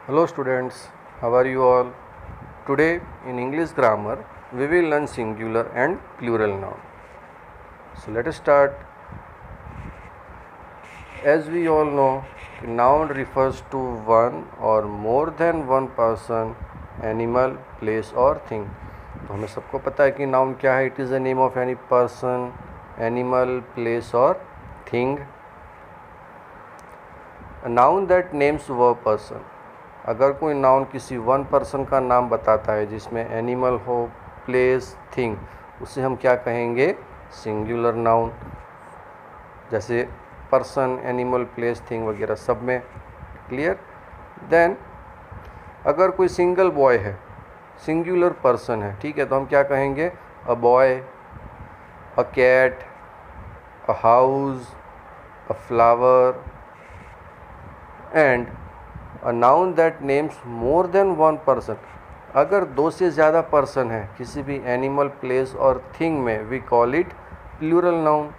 Hello students, how are you all? Today in English grammar we will learn singular and plural noun. So let us start. As we all know, noun refers to one or more than one person, animal, place or thing. तो हमें सबको पता है कि noun क्या है. It is the name of any person, animal, place और thing. A noun that names वो पर्सन. अगर कोई नाउन किसी वन पर्सन का नाम बताता है जिसमें एनिमल हो, प्लेस, थिंग, उसे हम क्या कहेंगे? Singular noun. जैसे पर्सन, एनिमल, प्लेस, थिंग वगैरह सब में. क्लियर? देन अगर कोई सिंगल बॉय है, सिंगुलर पर्सन है, ठीक है, तो हम क्या कहेंगे? A boy, a cat, a house, a flower. And a noun that names more than one person. अगर दो से ज़्यादा पर्सन है किसी भी एनिमल, प्लेस और थिंग में, we call it plural noun.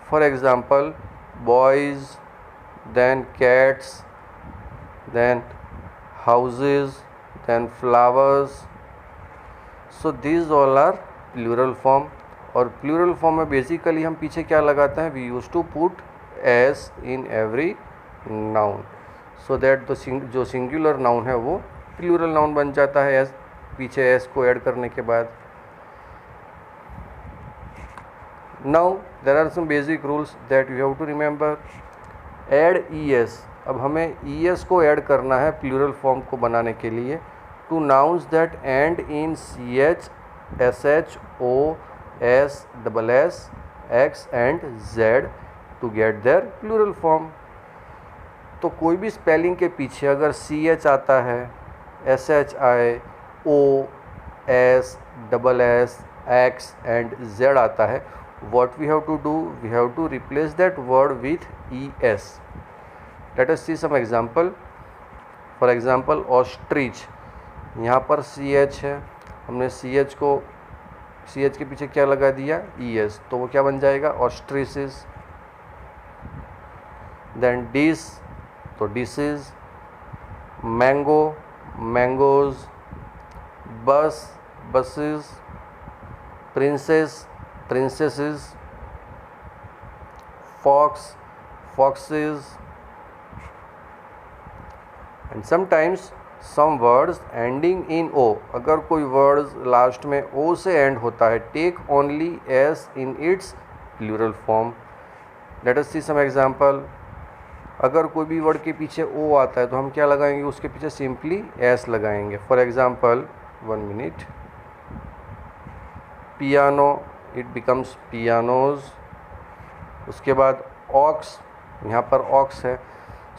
For example, boys, then cats, then houses, then flowers. So these all are plural form. और प्लूरल फॉर्म में बेसिकली हम पीछे क्या लगाते हैं? We use to put S in every noun, so that जो singular noun है वो प्लूरल नाउन बन जाता है एस, पीछे एस को ऐड करने के बाद. Now there are some basic rules that you have to remember. Add E S. अब हमें ई एस को ऐड करना है प्लूरल फॉर्म को बनाने के लिए to nouns that end in C H, S H, O, S, double S, X and Z to get their plural form. तो कोई भी स्पेलिंग के पीछे अगर सी एच आता है, एस एच आए, O, S, double S, X and Z आता है, what we have to do? We have to replace that word with es. Let us see some example. For example, ostrich. यहाँ पर ch है, हमने ch को, ch के पीछे क्या लगा दिया? es. तो वो क्या बन जाएगा? ostriches. Then dish, तो dishes. mango, mangoes. bus, buses. princess, princesses. fox, foxes. and sometimes some words ending in o. अगर कोई वर्ड्स लास्ट में o से एंड होता है, टेक ओनली s in its plural form. let us see some example. अगर कोई भी वर्ड के पीछे o आता है तो हम क्या लगाएंगे? उसके पीछे सिंपली s लगाएंगे. For example, 1 minute, piano, it becomes pianos. उसके बाद ऑक्स, यहाँ पर ऑक्स है,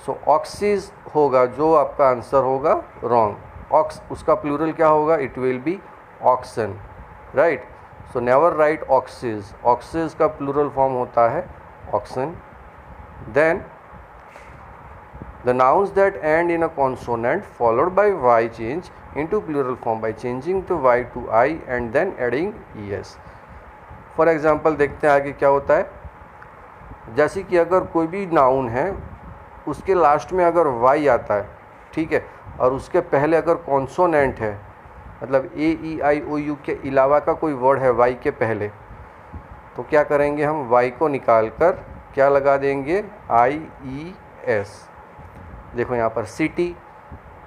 सो ऑक्सीज होगा जो आपका आंसर होगा रॉन्ग. ऑक्स, उसका प्लूरल क्या होगा? It will be oxen, right. So never write oxes. Oxes का प्लूरल फॉर्म होता है oxen. Then the nouns that end in a consonant followed by y change into plural form by changing the y to I and then adding es. For example देखते हैं आगे क्या होता है. जैसे कि अगर कोई भी नाउन है, उसके लास्ट में अगर y आता है, ठीक है, और उसके पहले अगर कॉन्सोनेंट है, मतलब ए, ई, आई, ओ, यू के अलावा का कोई वर्ड है y के पहले, तो क्या करेंगे? हम y को निकाल कर क्या लगा देंगे? आई, ई, एस. देखो यहाँ पर सिटी,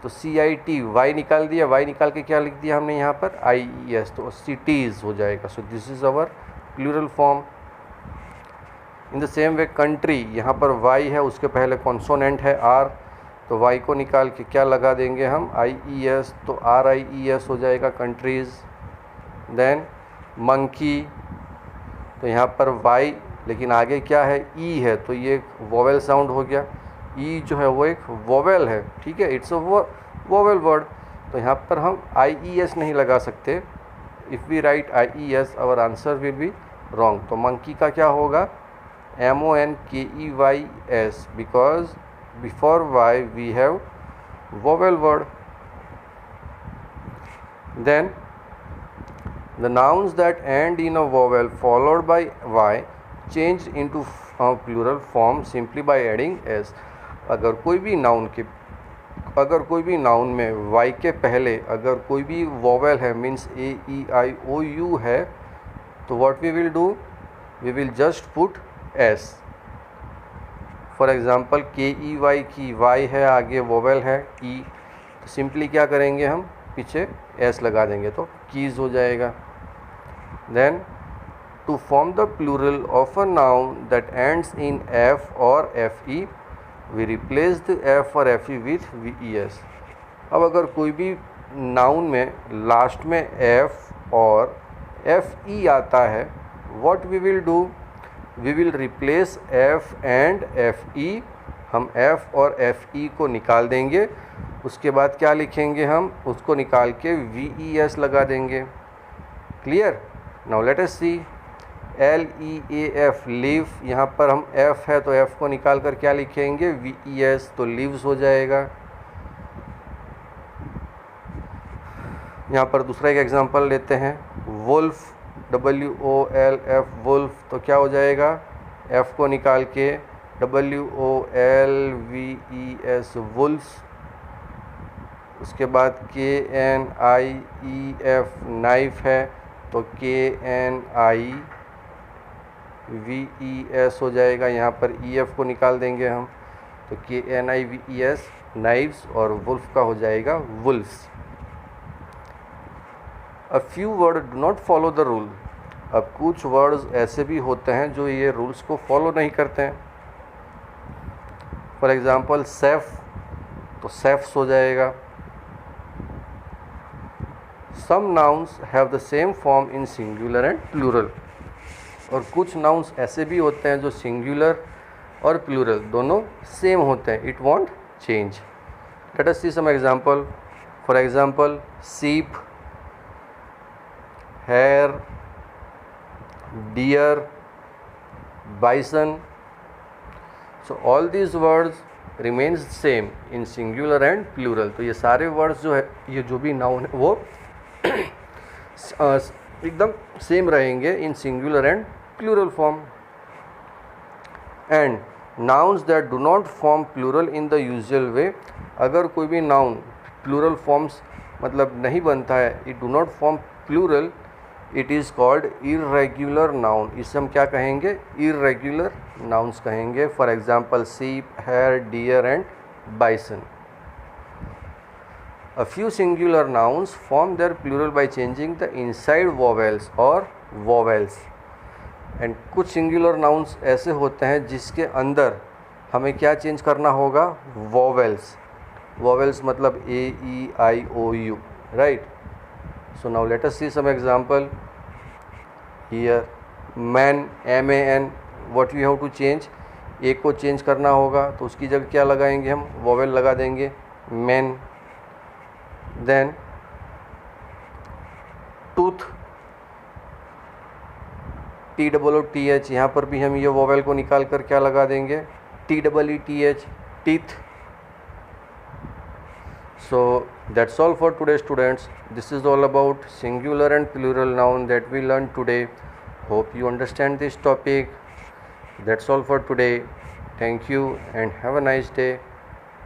तो सी आई टी, वाई निकाल दिया, वाई निकाल के क्या लिख दिया हमने यहाँ पर? आई ई एस, तो सिटीज़ हो जाएगा. So this is our plural form. In the same way country, यहाँ पर वाई है, उसके पहले कॉन्सोनेंट है आर, तो वाई को निकाल के क्या लगा देंगे हम? आई ई एस, तो आर आई ई एस हो जाएगा कंट्रीज़. देन मंकी, तो यहाँ पर वाई, लेकिन आगे क्या है? ई है, तो ये वोवेल साउंड हो गया. ई जो है वो एक वोवेल है, ठीक है, इट्स अ वोवेल वर्ड. तो यहाँ पर हम आई ई एस नहीं लगा सकते. If we write I E S, our answer will be wrong. तो मंकी का क्या होगा? MONKEYS, because before Y we have vowel word. Then the nouns that end in a vowel followed by y change into plural form simply by adding s. अगर कोई भी noun के अगर कोई भी नाउन में वाई के पहले अगर कोई भी वोवेल है, मीन्स ए ई आई ओ यू है, तो what we will do, we will just put S. For example K E Y की वाई है, आगे वोवेल है ई, तो सिंपली क्या करेंगे हम, पीछे एस लगा देंगे तो कीज़ हो जाएगा। Then to form the plural of a noun that ends in F or F E, we replace the F or F E with V E S. अब अगर कोई भी नाउन में लास्ट में एफ और एफ ई आता है, what we will do, we will replace F and F E. हम F or F ई को निकाल देंगे, उसके बाद क्या लिखेंगे, हम उसको निकाल के वी ई एस लगा देंगे। Clear? Now let us see, L E A F leaf, यहाँ पर हम एफ है तो एफ को निकाल कर क्या लिखेंगे, वी ई एस, तो लीव्स हो जाएगा। यहाँ पर दूसरा एक एग्जांपल लेते हैं, wolf, W O L F wolf, तो क्या हो जाएगा, एफ को निकाल के W O L V E S wolves. उसके बाद K N I E F knife है, तो K N I V E S हो जाएगा, यहाँ पर ई एफ को निकाल देंगे हम, तो K N I V E S knives, और वुल्फ का हो जाएगा wolves. A few word do not follow the rule. अब कुछ वर्ड्स ऐसे भी होते हैं जो ये रूल्स को फॉलो नहीं करते हैं। फॉर एग्ज़ाम्पल सेफ, तो सेफ्स हो जाएगा। Some nouns have the same form in singular and plural, और कुछ नाउन्स ऐसे भी होते हैं जो सिंगुलर और प्लूरल दोनों सेम होते हैं, it won't change. Let us see some example. For example sheep, hair, deer, bison, so all these words remains same in singular and plural. तो ये सारे वर्ड्स जो है, ये जो भी नाउन है वो एकदम सेम रहेंगे in singular and plural form. And nouns that do not form plural in the usual way, अगर कोई भी नाउन प्लूरल फॉर्म्स मतलब नहीं बनता है, it do not form plural, it is called irregular noun. इसे हम क्या कहेंगे, इर्रेगुलर नाउन्स कहेंगे। For example sheep, hair, deer and bison. A few singular nouns form their plural by changing the inside vowels or vowels. And कुछ singular nouns ऐसे होते हैं जिसके अंदर हमें क्या चेंज करना होगा, vowels. Vowels मतलब A, E, I, O, U, right? So now let us see some example. Here, man, M-A-N, what we have to change? A को चेंज करना होगा, तो उसकी जगह क्या लगाएंगे हम, vowel लगा देंगे, man. Then tooth, T double O T H, यहाँ पर भी हम ये वोवेल को निकाल कर क्या लगा देंगे, T double E T H, teeth. So that's all for today students. This is all about singular and plural noun that we learn today. Hope you understand this topic. That's all for today. Thank you and have a nice day.